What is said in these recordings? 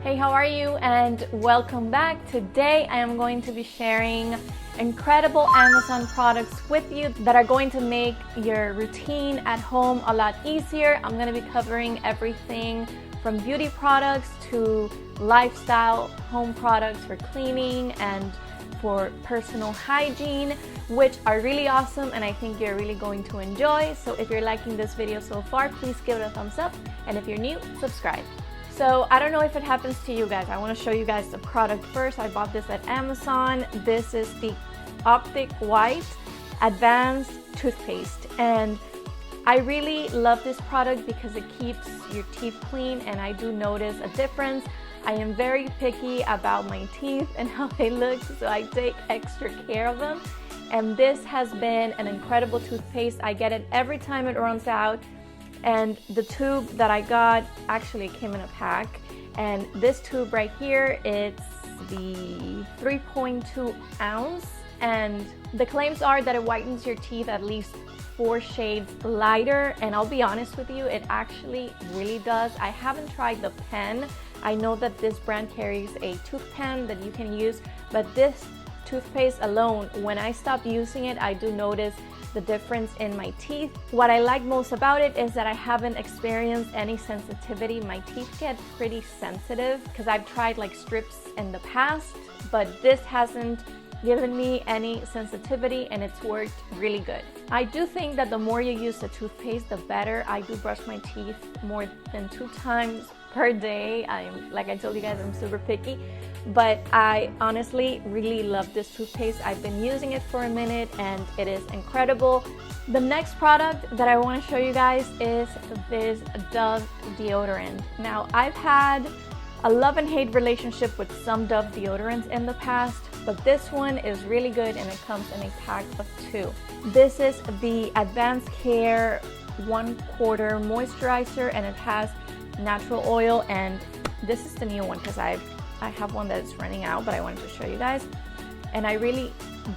Hey, how are you? And welcome back. Today I am going to be sharing incredible Amazon products with you that are going to make your routine at home a lot easier. I'm going to be covering everything from beauty products to lifestyle home products for cleaning and for personal hygiene, which are really awesome and I think you're really going to enjoy. So if you're liking this video so far, please give it a thumbs up, and if you're new, subscribe. So I don't know if it happens to you guys. I want to show you guys the product first. I bought this at Amazon. This is the Optic White Advanced Toothpaste, and I really love this product because it keeps your teeth clean, and I do notice a difference. I am very picky about my teeth and how they look, so I take extra care of them. And this has been an incredible toothpaste. I get it every time it runs out. And the tube that I got actually came in a pack. And this tube right here, it's the 3.2 ounce. And the claims are that it whitens your teeth at least 4 shades lighter. And I'll be honest with you, it actually really does. I haven't tried the pen. I know that this brand carries a tooth pen that you can use, but this toothpaste alone, when I stop using it, I do notice the difference in my teeth. What I like most about it is that I haven't experienced any sensitivity. My teeth get pretty sensitive because I've tried like strips in the past, but this hasn't given me any sensitivity and it's worked really good. I do think that the more you use the toothpaste, the better. I do brush my teeth more than 2 times per day. Like I told you guys, I'm super picky, but I honestly really love this toothpaste. I've been using it for a minute and it is incredible. The next product that I want to show you guys is this Dove deodorant. Now, I've had a love and hate relationship with some Dove deodorants in the past, but this one is really good and it comes in a pack of 2. This is the Advanced Care 1/4 moisturizer, and it has natural oil, and this is the new one because I have one that's running out, but I wanted to show you guys, and I really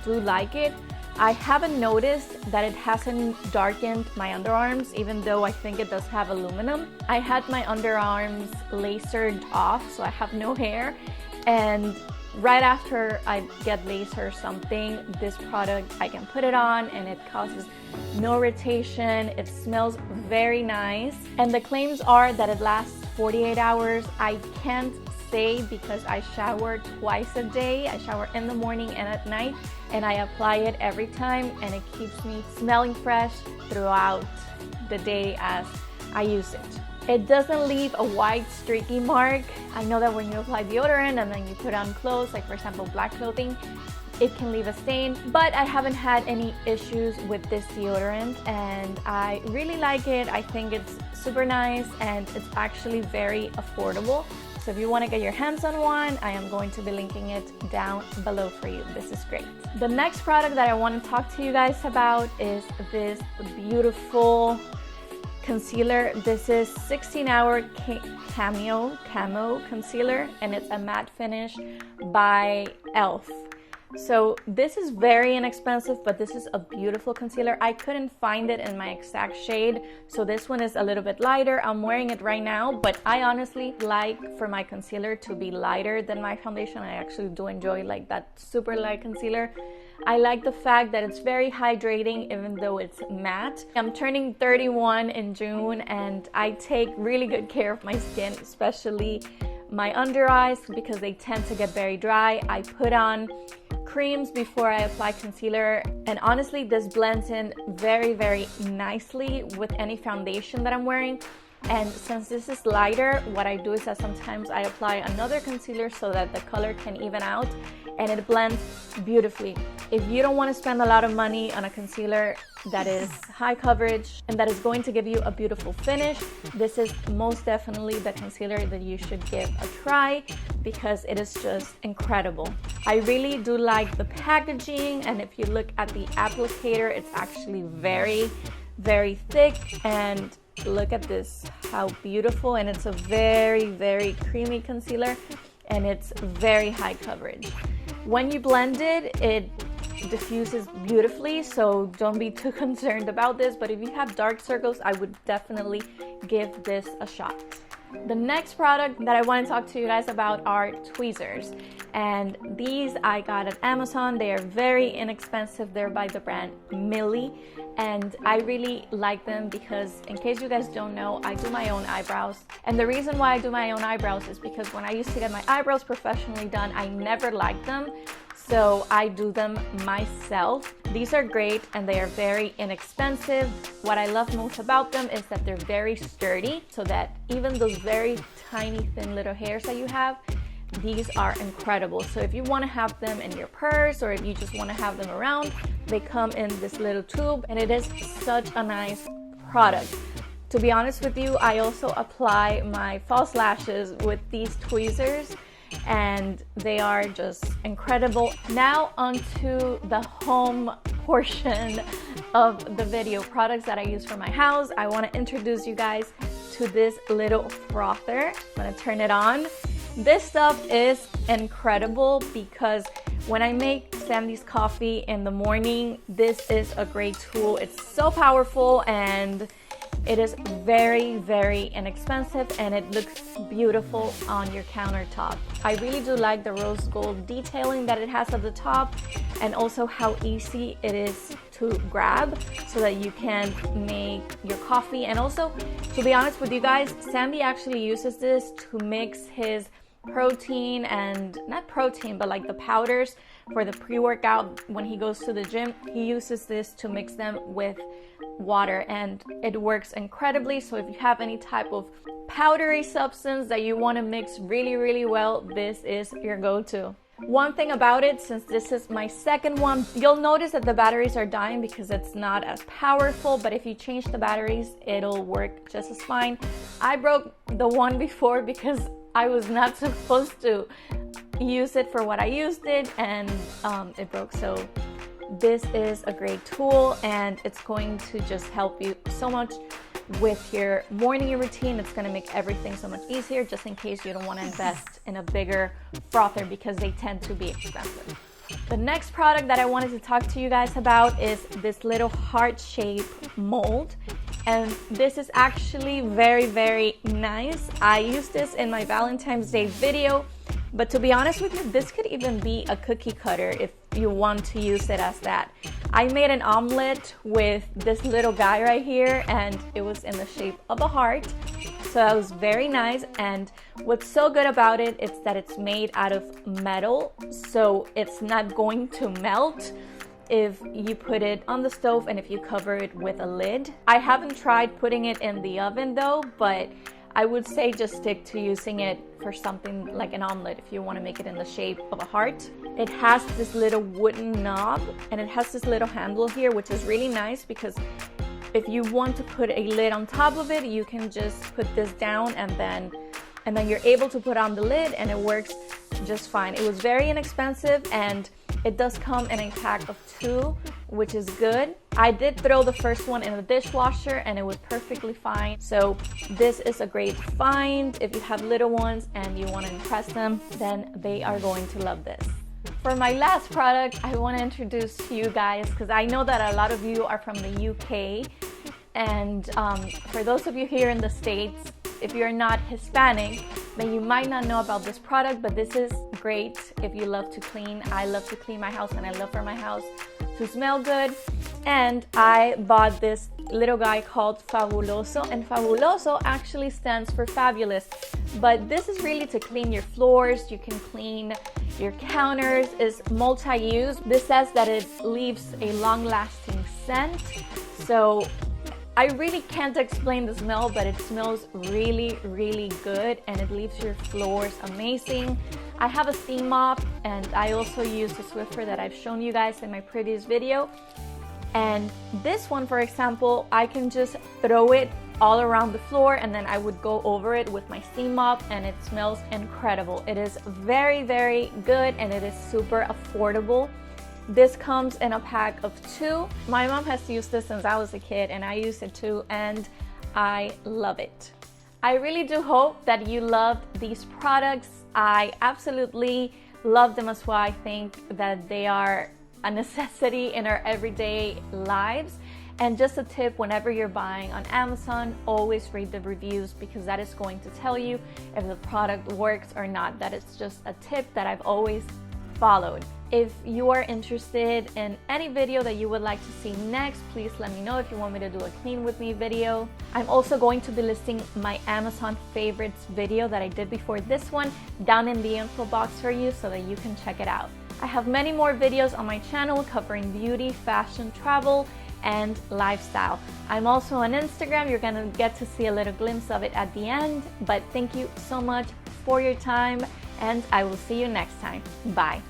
do like it. I haven't noticed that it hasn't darkened my underarms, even though I think it does have aluminum. I had my underarms lasered off, so I have no hair, and right after I get laser or something, this product, I can put it on and it causes no irritation. It smells very nice, and the claims are that it lasts 48 hours. I can't say because I shower twice a day. I shower in the morning and at night, and I apply it every time, and it keeps me smelling fresh throughout the day as I use it. It doesn't leave a white streaky mark. I know that when you apply deodorant and then you put on clothes, like for example black clothing, it can leave a stain, but I haven't had any issues with this deodorant and I really like it. I think it's super nice and it's actually very affordable. So if you want to get your hands on one, I am going to be linking it down below for you. This is great. The next product that I want to talk to you guys about is this beautiful concealer. This is 16-hour camo concealer, and it's a matte finish by e.l.f. So this is very inexpensive, but this is a beautiful concealer. I couldn't find it in my exact shade, so this one is a little bit lighter. I'm wearing it right now, but I honestly like for my concealer to be lighter than my foundation. I actually do enjoy like that super light concealer. I like the fact that it's very hydrating even though it's matte. I'm turning 31 in June and I take really good care of my skin, especially my under eyes, because they tend to get very dry. I put on creams before I apply concealer, and honestly this blends in very, very nicely with any foundation that I'm wearing. And since this is lighter, what I do is that sometimes I apply another concealer so that the color can even out, and it blends beautifully. If you don't want to spend a lot of money on a concealer that is high coverage and that is going to give you a beautiful finish, this is most definitely the concealer that you should give a try because it is just incredible. I really do like the packaging, and if you look at the applicator, it's actually very, very thick, and look at this, how beautiful, and it's a very, very creamy concealer, and it's very high coverage. When you blend it, it diffuses beautifully, so don't be too concerned about this, but if you have dark circles, I would definitely give this a shot. The next product that I want to talk to you guys about are tweezers. And these I got at Amazon. They are very inexpensive. They're by the brand Millie. And I really like them because, in case you guys don't know, I do my own eyebrows. And the reason why I do my own eyebrows is because when I used to get my eyebrows professionally done, I never liked them. So I do them myself. These are great and they are very inexpensive. What I love most about them is that they're very sturdy, so that even those very tiny thin little hairs that you have, these are incredible. So if you want to have them in your purse, or if you just want to have them around, they come in this little tube and it is such a nice product. To be honest with you, I also apply my false lashes with these tweezers and they are just incredible. Now onto the home portion of the video, products that I use for my house. I want to introduce you guys to this little frother. I'm gonna turn it on. This stuff is incredible because when I make Sandy's coffee in the morning, this is a great tool. It's so powerful and it is very, very inexpensive and it looks beautiful on your countertop. I really do like the rose gold detailing that it has at the top, and also how easy it is to grab so that you can make your coffee. And also, to be honest with you guys, Sandy actually uses this to mix his protein, and not protein, but like the powders for the pre-workout when he goes to the gym. He uses this to mix them with water and it works incredibly. So if you have any type of powdery substance that you want to mix really, really well, this is your go-to. One thing about it, since this is my second one, you'll notice that the batteries are dying because it's not as powerful, but if you change the batteries, it'll work just as fine. I broke the one before because I was not supposed to use it for what I used it, and it broke. So this is a great tool and it's going to just help you so much with your morning routine. It's going to make everything so much easier, just in case you don't want to invest in a bigger frother because they tend to be expensive. The next product that I wanted to talk to you guys about is this little heart-shaped mold. And this is actually very, very nice. I used this in my Valentine's Day video, but to be honest with you, this could even be a cookie cutter if you want to use it as that. I made an omelet with this little guy right here and it was in the shape of a heart. So that was very nice. And what's so good about it is that it's made out of metal, so it's not going to melt if you put it on the stove and if you cover it with a lid. I haven't tried putting it in the oven though, but I would say just stick to using it for something like an omelet if you want to make it in the shape of a heart. It has this little wooden knob and it has this little handle here, which is really nice because if you want to put a lid on top of it, you can just put this down and then you're able to put on the lid and it works just fine. It was very inexpensive and it does come in a pack of 2, which is good. I did throw the first one in the dishwasher and it was perfectly fine. So this is a great find. If you have little ones and you want to impress them, then they are going to love this. For my last product, I want to introduce to you guys, because I know that a lot of you are from the UK, and for those of you here in the States, if you're not Hispanic, then you might not know about this product, but this is great if you love to clean. I love to clean my house and I love for my house to smell good. And I bought this little guy called Fabuloso, and Fabuloso actually stands for fabulous. But this is really to clean your floors, you can clean your counters, is multi-use. This says that it leaves a long-lasting scent. So I really can't explain the smell, but it smells really, really good and it leaves your floors amazing. I have a steam mop and I also use the Swiffer that I've shown you guys in my previous video. And this one, for example, I can just throw it all around the floor and then I would go over it with my steam mop and it smells incredible. It is very, very good and it is super affordable. This comes in a pack of 2. My mom has used this since I was a kid and I use it too and I love it. I really do hope that you loved these products. I absolutely love them as well. I think that they are a necessity in our everyday lives. And just a tip, whenever you're buying on Amazon, always read the reviews, because that is going to tell you if the product works or not. That is just a tip that I've always followed. If you are interested in any video that you would like to see next, please let me know if you want me to do a clean with me video. I'm also going to be listing my Amazon favorites video that I did before this one down in the info box for you so that you can check it out. I have many more videos on my channel covering beauty, fashion, travel, and lifestyle. I'm also on Instagram. You're gonna get to see a little glimpse of it at the end. But thank you so much for your time, and I will see you next time. Bye.